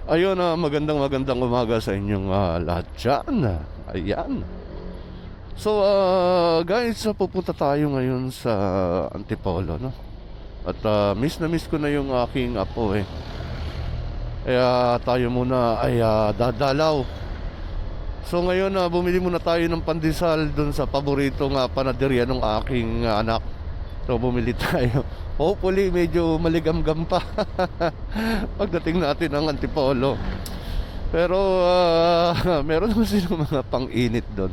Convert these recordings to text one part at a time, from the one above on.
Ayun, magandang umaga sa inyong lahat dyan. Ayan. So, guys, pupunta tayo ngayon sa Antipolo, no? At miss na miss ko na yung aking apo eh. Kaya tayo muna ay dadalaw. So ngayon, bumili muna tayo ng pandesal dun sa paboritong panaderya ng aking anak. So bumili tayo. Hopefully medyo maligamgam pa pagdating natin ng Antipolo. Pero meron naman silang mga pang-init doon,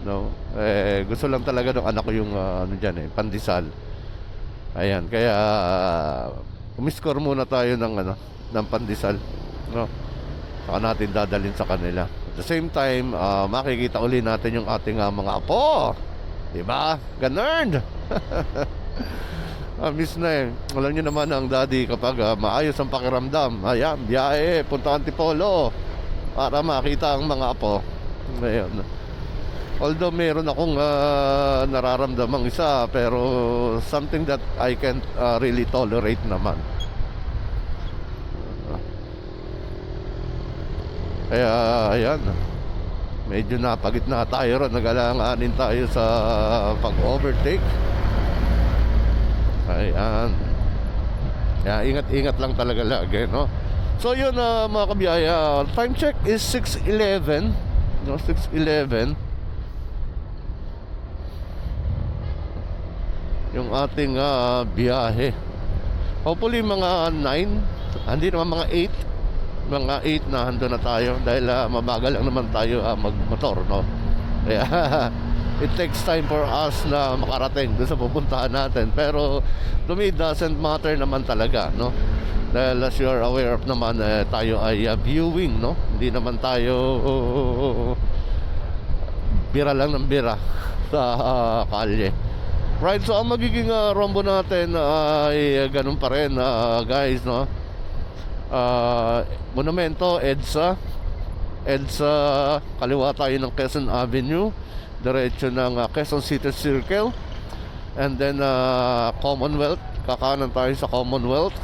no? Gusto lang talaga ng anak ko yung ano diyan pandesal. Ayan, kaya umiscore muna tayo ng ng pandesal, no? Saka natin dadalhin sa kanila. At the same time, makikita uli natin yung ating mga apo. Diba? Ganun. Miss na eh. Alam nyo naman ang daddy kapag maayos ang pakiramdam. Ayan, biyahe, punta Antipolo para makita ang mga apo. Ngayon, although meron akong nararamdamang isa, pero something that I can't really tolerate naman. Kaya ayan, medyo napagitna tayo ron. Nag-alanganin tayo sa pag-overtake. Ayan. Kaya ingat-ingat lang talaga lagi, no? So yun, mga kabiyaya, time check is 6:11, no? 6:11 yung ating biyahe. Hopefully mga 9, hindi naman mga 8 na hando na tayo. Dahil mabagal lang naman tayo magmotor, no? Kaya it takes time for us na makarating doon sa pupuntahan natin. Pero to me, doesn't matter naman talaga, no? Dahil as you are aware of naman, tayo ay viewing, no? Hindi naman tayo bira lang ng bira sa kalye. Right, so ang magiging rombo natin ay ganun pa rin, guys, no? Monumento, EDSA, kaliwa tayo ng Quezon Avenue, diretso ng Quezon City Circle, and then Commonwealth, kakanan tayo sa Commonwealth.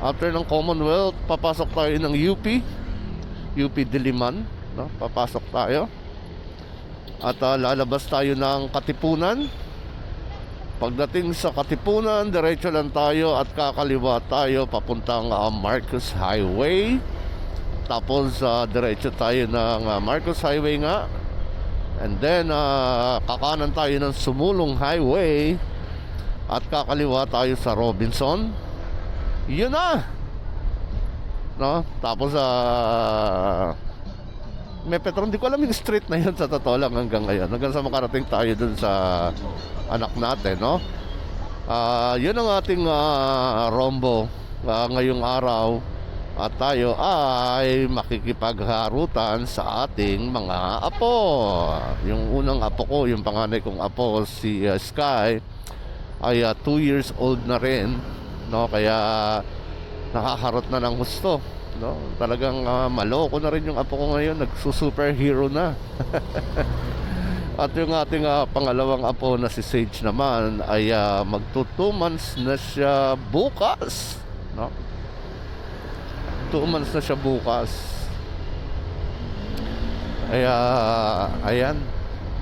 After ng Commonwealth, papasok tayo ng UP Diliman, no? Papasok tayo at lalabas tayo ng Katipunan. Pagdating sa Katipunan, diretso lang tayo at kakaliwa tayo papuntang Marcos Highway. Tapos diretso tayo ng Marcos Highway nga. And then kakanan tayo ng Sumulong Highway at kakaliwa tayo sa Robinson. Yun na, no? Tapos may Petron, hindi ko alam yung street na yun sa totoo lang hanggang ngayon. Hanggang sa makarating tayo dun sa anak natin, no? Yun ang ating rombo ngayong araw. At tayo ay makikipagharutan sa ating mga apo. Yung unang apo ko, yung panganay kong apo, si Sky, ay 2 years old na rin, no? Kaya nakaharot na ng husto, no? Talagang maloko na rin yung apo ko ngayon. Nagsusuperhero na. At yung ating pangalawang apo na si Sage naman ay magto 2 months na siya bukas, no? 2 months na siya bukas. Kaya ayan,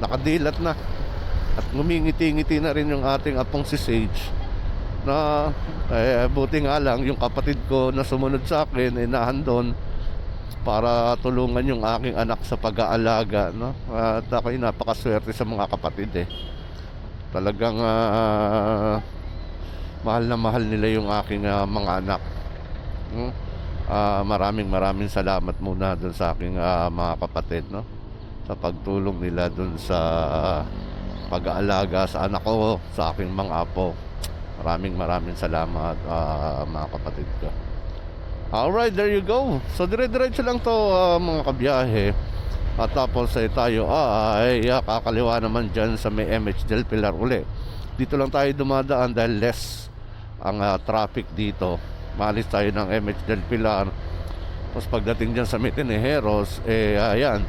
nakadilat na. At ngumingiti-ngiti na rin yung ating apong si Sage, na buti nga lang yung kapatid ko na sumunod sa akin ay naandon para tulungan yung aking anak sa pag-aalaga, no? At ako'y napakaswerte sa mga kapatid talagang mahal na mahal nila yung aking mga anak. Maraming salamat muna dun sa aking mga kapatid, no? Sa pagtulong nila dun sa pag-aalaga sa anak ko, sa aking mga apo. Maraming salamat, mga kapatid ko. Alright, there you go. So dire-diretso lang to, mga kabiyahe. At tapos tayo ay kakaliwa naman dyan sa may MH Del Pilar uli. Dito lang tayo dumadaan dahil less ang traffic dito. Maalis tayo ng MH Del Pilar. Tapos pagdating dyan sa Mitinejeros, ayan,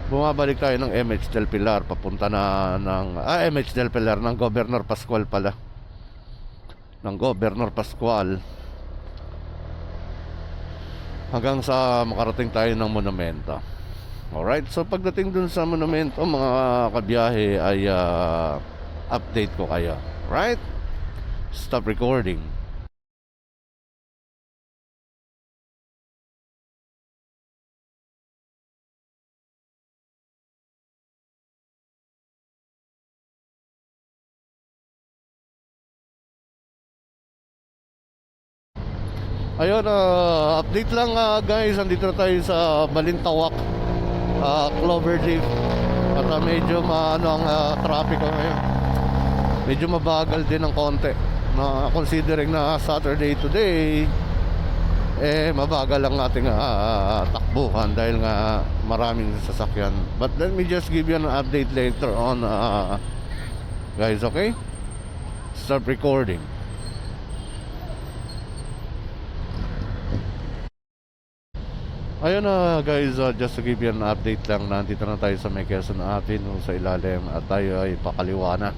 bumabalik tayo ng MH Del Pilar papunta na ng MH Del Pilar ng Governor Pascual pala. Ng Governor Pascual. hanggang sa makarating tayo ng monumento. Alright, so pagdating dun sa monumento mga kabiyahe ay update ko kayo. Right? Stop recording. Ayun, update lang guys, andito na tayo sa Balintawak, Cloverleaf. At medyo maano ang traffic ngayon. Medyo mabagal din ng konti. Considering na Saturday today, mabagal ang ating takbuhan dahil nga maraming sasakyan. But let me just give you an update later on, guys, okay? Start recording. Ayun na guys, just to give you an update lang, nandito na tayo sa may Quezon Avenue sa ilalim at tayo ay pakaliwa na.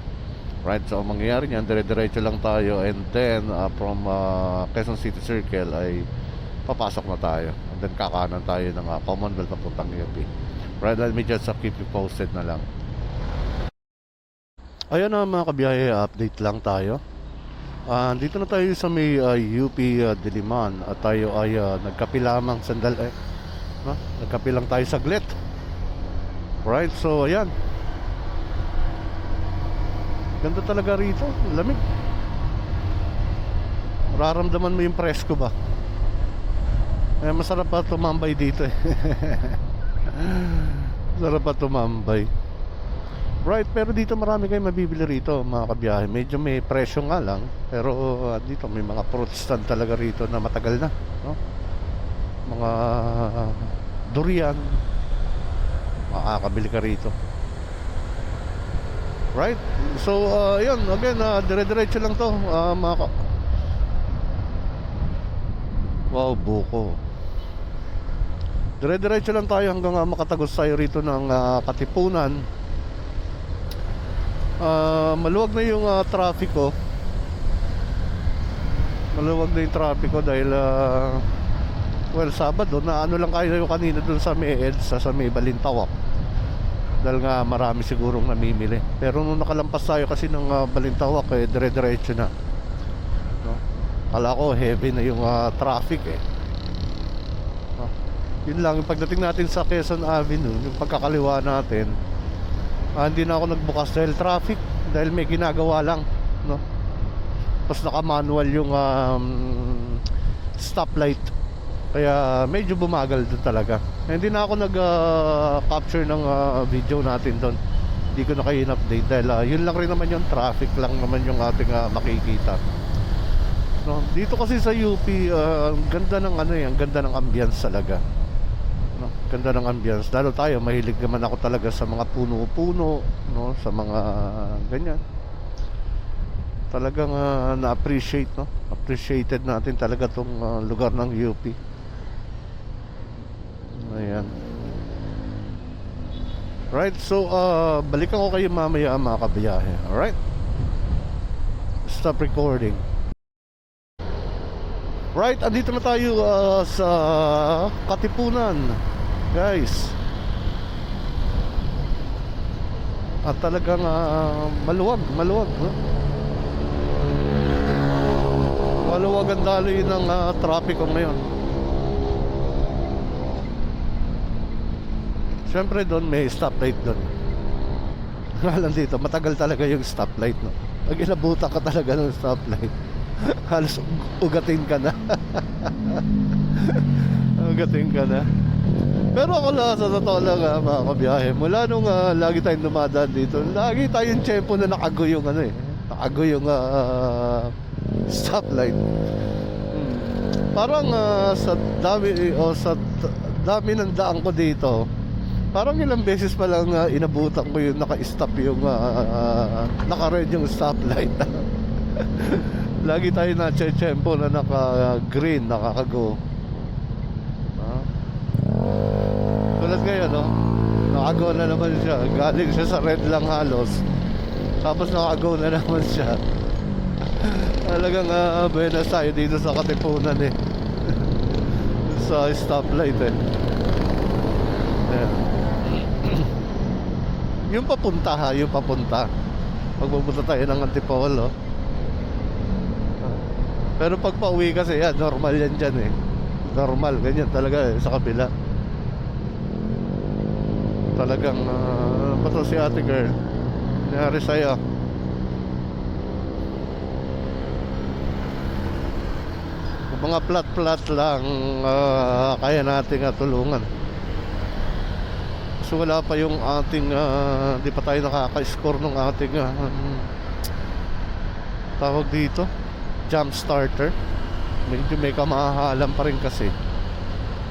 Right, so ang mangyayari niyan, dire-diretso lang tayo, and then from Quezon City Circle ay papasok na tayo, and then kakanan tayo ng Commonwealth papuntang UP. Right, let me just keep you posted na lang. Ayun na mga kabiyahe, update lang tayo. Dito na tayo sa may UP Diliman at tayo ay nagkape lamang sandali. Nagkape lang tayo saglit. Right, so ayan. Ganda talaga rito, lamig. Mararamdaman mo yung presko ba? Masarap pa tumambay dito eh. Masarap pa tumambay. Right, pero dito marami kayong mabibili rito mga kabiyahe. Medyo may presyo nga lang, pero dito may mga fruit stand talaga rito na matagal na, no? Mga durian, makakabili ka rito. Right, so yun, again, dire-diretso lang to, wow, buko. Dire-diretso lang tayo hanggang makatagos tayo rito ng Katipunan. Maluwag na yung traffic ko. Maluwag na yung traffic ko dahil well, Sabado na ano lang kayo kanina dun sa may EDSA, sa may Balintawak, dahil nga marami sigurong namimili. Pero nung nakalampas tayo kasi ng Balintawak, dire-diretso na, no? Kala ko heavy na yung traffic eh. Yun lang, yung pagdating natin sa Quezon Avenue, yung pagkakaliwa natin, hindi na ako nagbukas dahil traffic, dahil may ginagawa lang, no? Tapos naka-manual yung stoplight, kaya medyo bumagal doon talaga. Hindi na ako nag-capture ng video natin doon. Hindi ko na kayo in-update dahil yun lang rin naman yung traffic lang naman yung ating makikita, no? Dito kasi sa UP, ang ganda ng ang ganda ng ambience talaga, no? Ganda ng ambience. Lalo tayo, mahilig naman ako talaga sa mga puno-puno, no? Sa mga ganyan. Talagang na-appreciate, no? Appreciated natin talaga tong lugar ng UP. Ayan. Right, so balikan ko kayo mamaya mga kabiyahe. Alright, stop recording. Right, andito na tayo sa Katipunan, guys. At talagang maluwag, no? Maluwag ang daloy ng traffic ngayon. Siyempre doon may stoplight doon. Ngalan dito, matagal talaga yung stoplight, no? Pag inabutan ka talaga ng stoplight, halos ugatin ka na. Ugatin ka na. Pero ako lang, sa totoo lang mga kabiyahe, mula nung lagi tayong dumadaan dito, lagi tayong tiyempo na nakago yung nakago yung stoplight. Parang sa dami ng daan ko dito, parang ilang beses pa lang inabutan ko yung naka-stop yung naka-red yung stoplight. Lagi tayo na tiyempo na naka-green, nakakago. Tulad ngayon, no? Nakago na naman siya. Galing siya sa red lang halos, tapos nakago na naman siya. Talagang buenas tayo dito sa Katipunan eh. sa stoplight eh. Ayan. Yung papunta ha, yung papunta. Pag pupunta tayo ng Antipolo. Pero pag pauwi kasi yan, normal yan dyan eh. Normal, ganyan talaga eh, sa kabila. Talagang, pato si ate girl. Nangyari sa'yo. Kung mga plat-plat lang, kaya nating tulungan. So wala pa yung ating, di pa tayo nakaka-score ng ating, tawag dito, jump starter. Medyo may kamahalan pa rin kasi.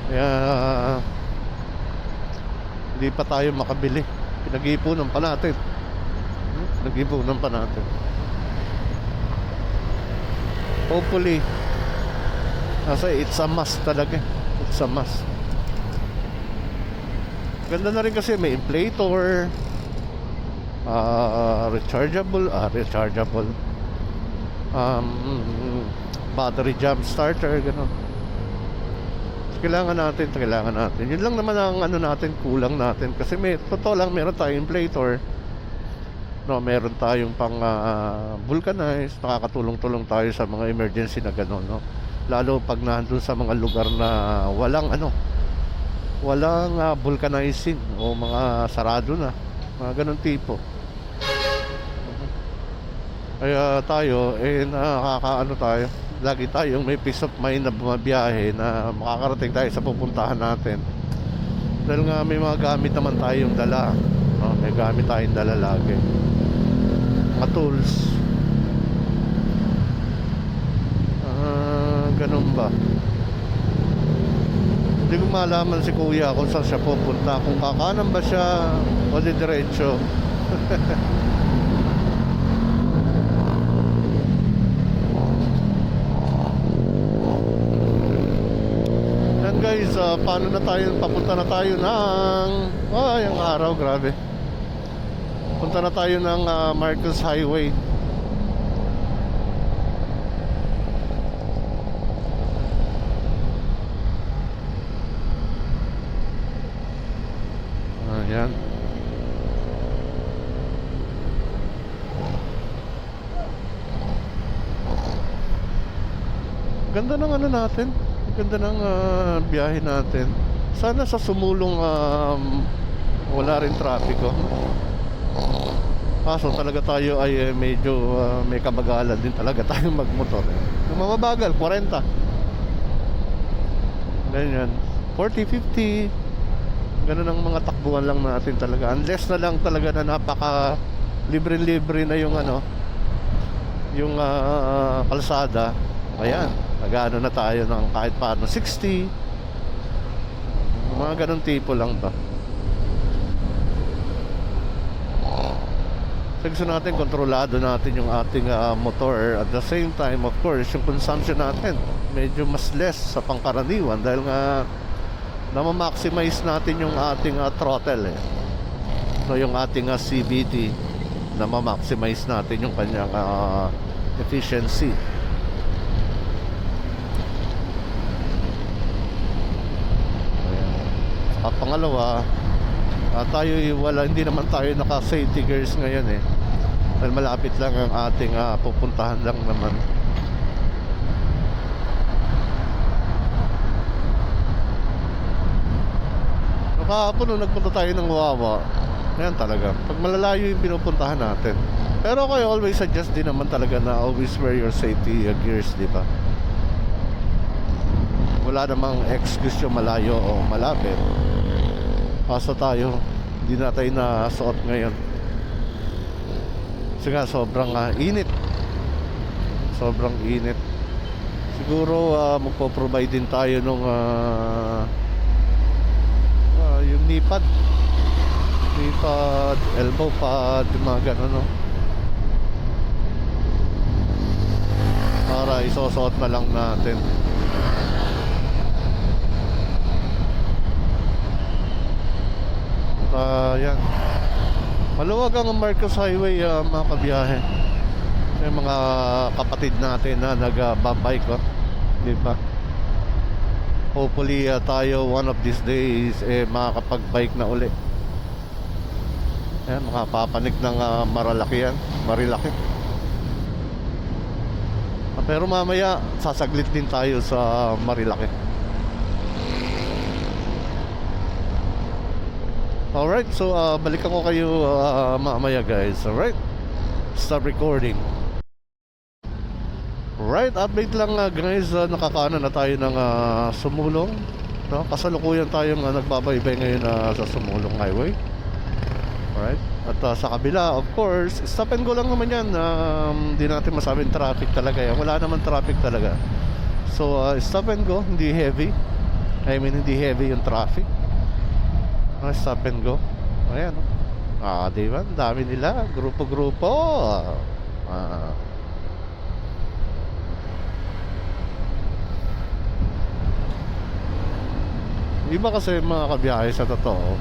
Kaya hindi pa tayo makabili. Pinag-iipunan pa natin. Pinag-iipunan pa natin. Hopefully kasi it's a must talaga. It's a must. Ganda na rin kasi may inflator, rechargeable, battery jump starter, gano'n. Kailangan natin. Yun lang naman ang ano natin, kulang natin. Kasi may, totoo lang, meron tayong inflator. No, meron tayong pang vulcanize. Nakakatulong-tulong tayo sa mga emergency na gano'n, no? Lalo pag nandun sa mga lugar na walang vulcanizing o mga sarado na. Mga gano'ng tipo. Kaya tayo, nakakaano tayo. Lagi tayong may peace of mind na bumabiyahe na makakarating tayo sa pupuntahan natin. Dahil nga may mga gamit naman tayong dala. May gamit tayong dala lagi. Mga tools. Ganun ba? Hindi ko malaman si kuya kung saan siya pupunta. Kung kakanan ba siya o di diretso. Guys, paano na tayo, papunta na tayo ng yung araw, grabe. Punta na tayo ng Marcos Highway. Ayan. Ganda ng ano natin. Ganda ng biyahe natin. Sana sa sumulong wala rin trapiko. Kaso talaga tayo ay medyo may kabagalan din talaga tayong magmotor. Yung mabagal, 40. Ganyan. 40, 50. Ganun ang mga takbuhan lang natin talaga. Unless na lang talaga na napaka libre-libre na yung yung kalsada. Ayan. Nag-ano na tayo ng kahit paano 60. Mga ganun tipo lang to. So gusto natin kontrolado natin yung ating motor. At the same time, of course, yung consumption natin medyo mas less sa pangkaraniwan. Dahil nga na-maximize natin yung ating throttle eh. So yung ating CVT, na-maximize natin yung kanyang efficiency. At pangalawa, tayo hindi naman tayo naka safety gears ngayon eh. Dahil malapit lang ang ating pupuntahan lang naman. Kahapon nung nagpunta tayo ng Wawa, ayan talaga, pag malalayo yung pinupuntahan natin. Pero kayo always suggest din naman talaga na always wear your safety gears, di ba? Wala namang excuse yung malayo o malapit. Kaso tayo, hindi na tayo nasuot ngayon. Kasi nga sobrang init. Sobrang init. Siguro magpo-provide din tayo nung yung knee pad, elbow pad, yung mga gano'n, no? Para isusuot na lang natin. Yan. Maluwag ang Marcos Highway, mga kabiyahe. Yung mga kapatid natin na nag-bike, di ba? Hopefully tayo one of these days makakapag-bike na uli. Ayan, makapapanik ng Marilaki yan. Marilaki. Pero mamaya sasaglit din tayo sa Marilaki. Alright, so balikan ko kayo mamaya guys. Alright, stop recording. Right, update lang guys, nakakaano na tayo ng Sumulong, no? Kasalukuyan tayong nagbabaybay ngayon sa Sumulong Highway. Alright, at sa kabila of course, stop and go lang naman yan. Hindi natin masabing traffic talaga yan. Wala naman traffic talaga. So stop and go, hindi heavy. I mean hindi heavy yung traffic. Stop and go. Ayan, no? Diba? Ang dami nila, grupo-grupo. Iba kasi mga kabiyahe sa totoo.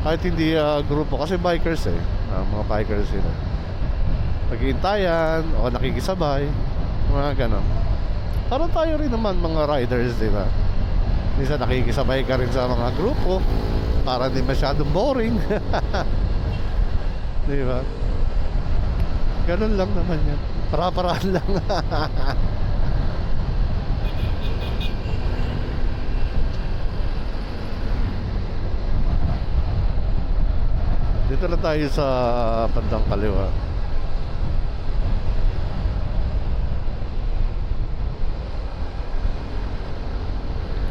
Kahit hindi grupo, kasi bikers mga bikers sila. Naghihintayan o nakikisabay, mga ganon. Parang tayo rin naman mga riders, diba? Minsan nakikisabay ka rin sa mga grupo para di masyadong boring. Diba? Ganon lang naman yan. Para-paraan lang. Dito na tayo sa bandang kaliwa.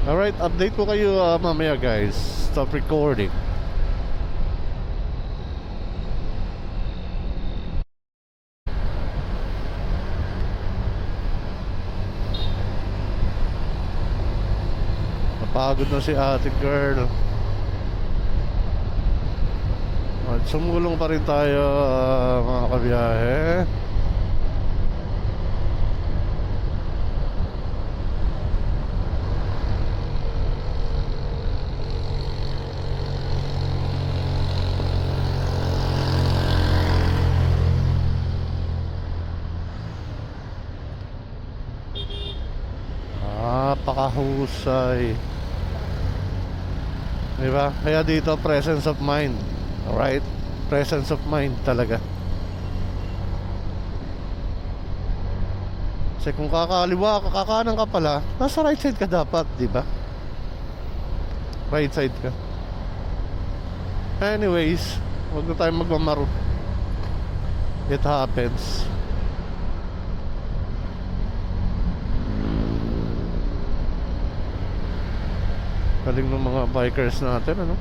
Alright, update ko kayo mamaya guys. Stop recording. Napagod na si ate girl. At sumulong pa rin tayo mga kabiyahe. Pakahusay. Diba? Kaya dito presence of mind. Alright? Presence of mind talaga. Kasi kung kakaliwa ka, kakanan ka pala, nasa right side ka dapat, diba? Right side ka. Anyways, huwag na tayo magmamaro. It happens. Galing ng mga bikers natin, ano?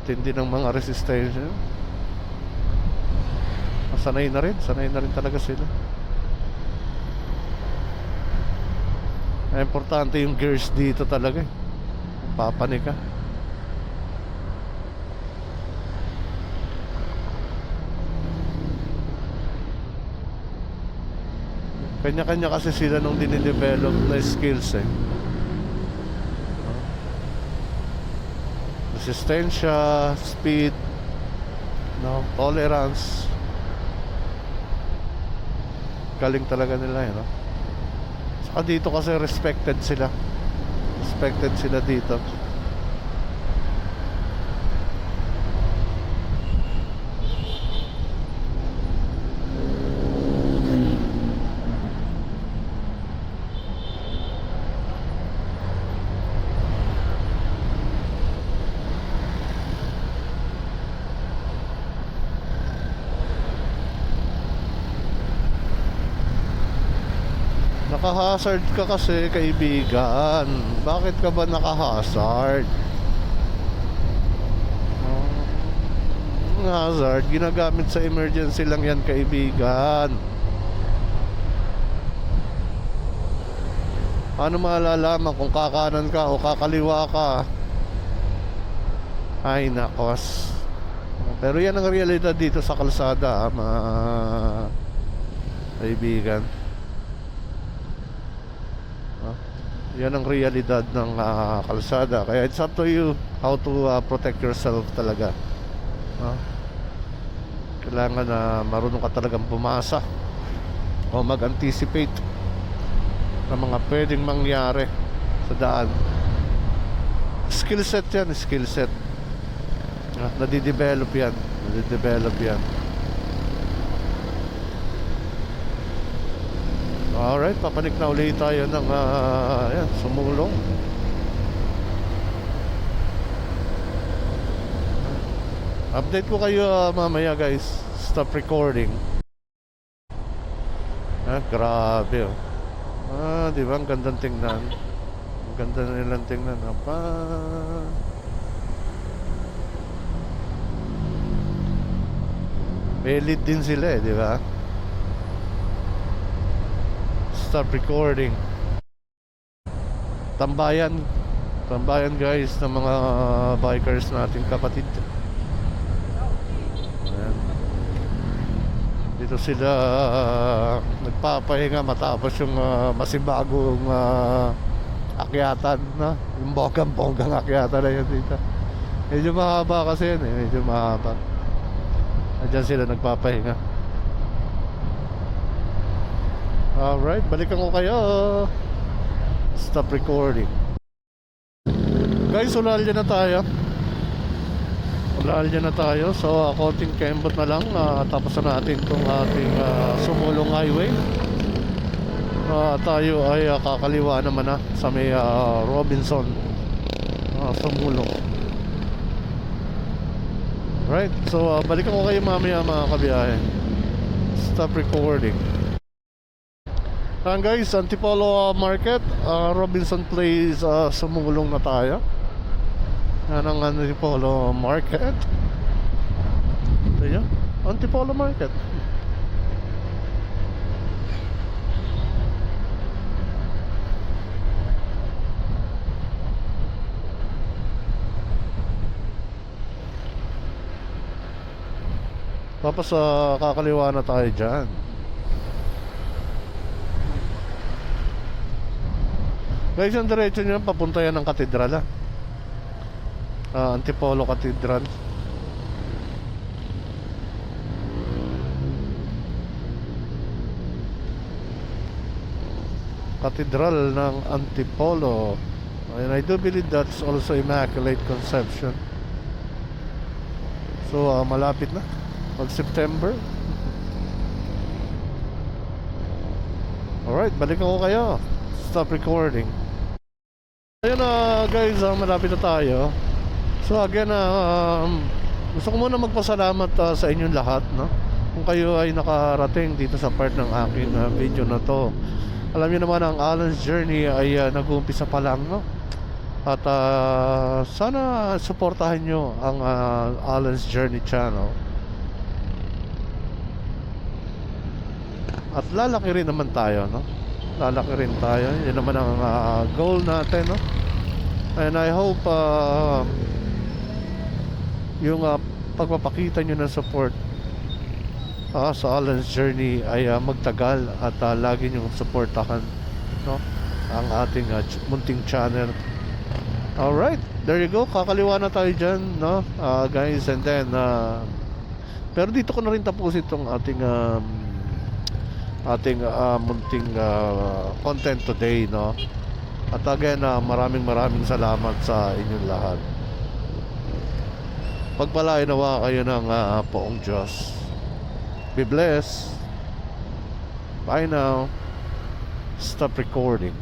Tindi ng mga resistensya. Sanay na rin talaga sila. Importante yung gears dito talaga eh. Papanik ka. Kanya-kanya kasi sila nung dinidevelop na skills eh. Resistensya, speed, no, tolerance. Galing talaga nila, no? Saka dito kasi respected sila. Respected sila dito. Naka-hazard ka kasi, kaibigan. Bakit ka ba naka-hazard? Hazard, ginagamit sa emergency lang yan, kaibigan. Paano malalaman kung kakanan ka o kakaliwa ka? Ay nakos. Pero yan ang realidad dito sa kalsada, mga kaibigan. Yan ang realidad ng kalsada. Kaya it's up to you how to protect yourself talaga. Kailangan na marunong ka talagang pumasa o mag-anticipate ng mga pwedeng mangyari. sa daan. Skill set yan, skill set. Nadidevelop yan. Nadidevelop yan. Alright, papanik na ulit tayo ng yan, sumulong. Update ko kayo mamaya guys. Stop recording. Grabe oh. Di ba? Ang gandang tingnan. Ang ganda nilang tingnan. May lead din sila di ba? Stop recording. Tambayan guys ng mga bikers natin kapatid. Ayan. Dito sila nagpapahinga matapos yung masibagong akyatan na yung bonggang akyatan na yun dito. Medyo mahaba kasi yun medyo mahaba. Diyan sila nagpapahinga. Alright, balikan ko kayo. Stop recording. Guys, ulalya na tayo. Ulalya na tayo. So, konting kembot na lang. Tapos na natin itong ating sumulong highway. Tayo ay kakaliwa naman sa may Robinson. Sumulong. Right, so balikan ko kayo mamaya mga kabiyahe. Stop recording. Guys, Antipolo Market, Robinson Place, sumulong na tayo. Yan ang Antipolo Market. Ayan, Antipolo Market. Tapos kakaliwa na tayo dyan. Guys, yung diretso nyo papunta yan ng katedral Antipolo Cathedral. Katedral ng Antipolo. And I do believe that's also Immaculate Conception. So malapit na mag-September. Alright, balikan ko kayo. Stop recording. Ayun guys, malapit na tayo. So again, gusto ko muna magpasalamat sa inyong lahat, no? Kung kayo ay nakarating dito sa part ng aking video na to. Alam niyo naman ang Alan's Journey ay nag-uumpisa pa lang, no? At sana suportahan nyo ang Alan's Journey channel. At lalaki rin naman tayo, no? Lalaki rin tayo. Yan naman ang goal natin, no? And I hope yung pagpapakita nyo ng support sa Alan's Journey ay magtagal at lagi nyo supportahan, no? Ang ating munting channel. Alright, there you go. Kakaliwa na tayo dyan, no? Guys, and then pero dito ko na rin tapusin itong ating munting content today, no? At again, maraming salamat sa inyong lahat. Pagpalain nawa kayo ng poong Diyos. Be blessed. Bye now. Stop recording.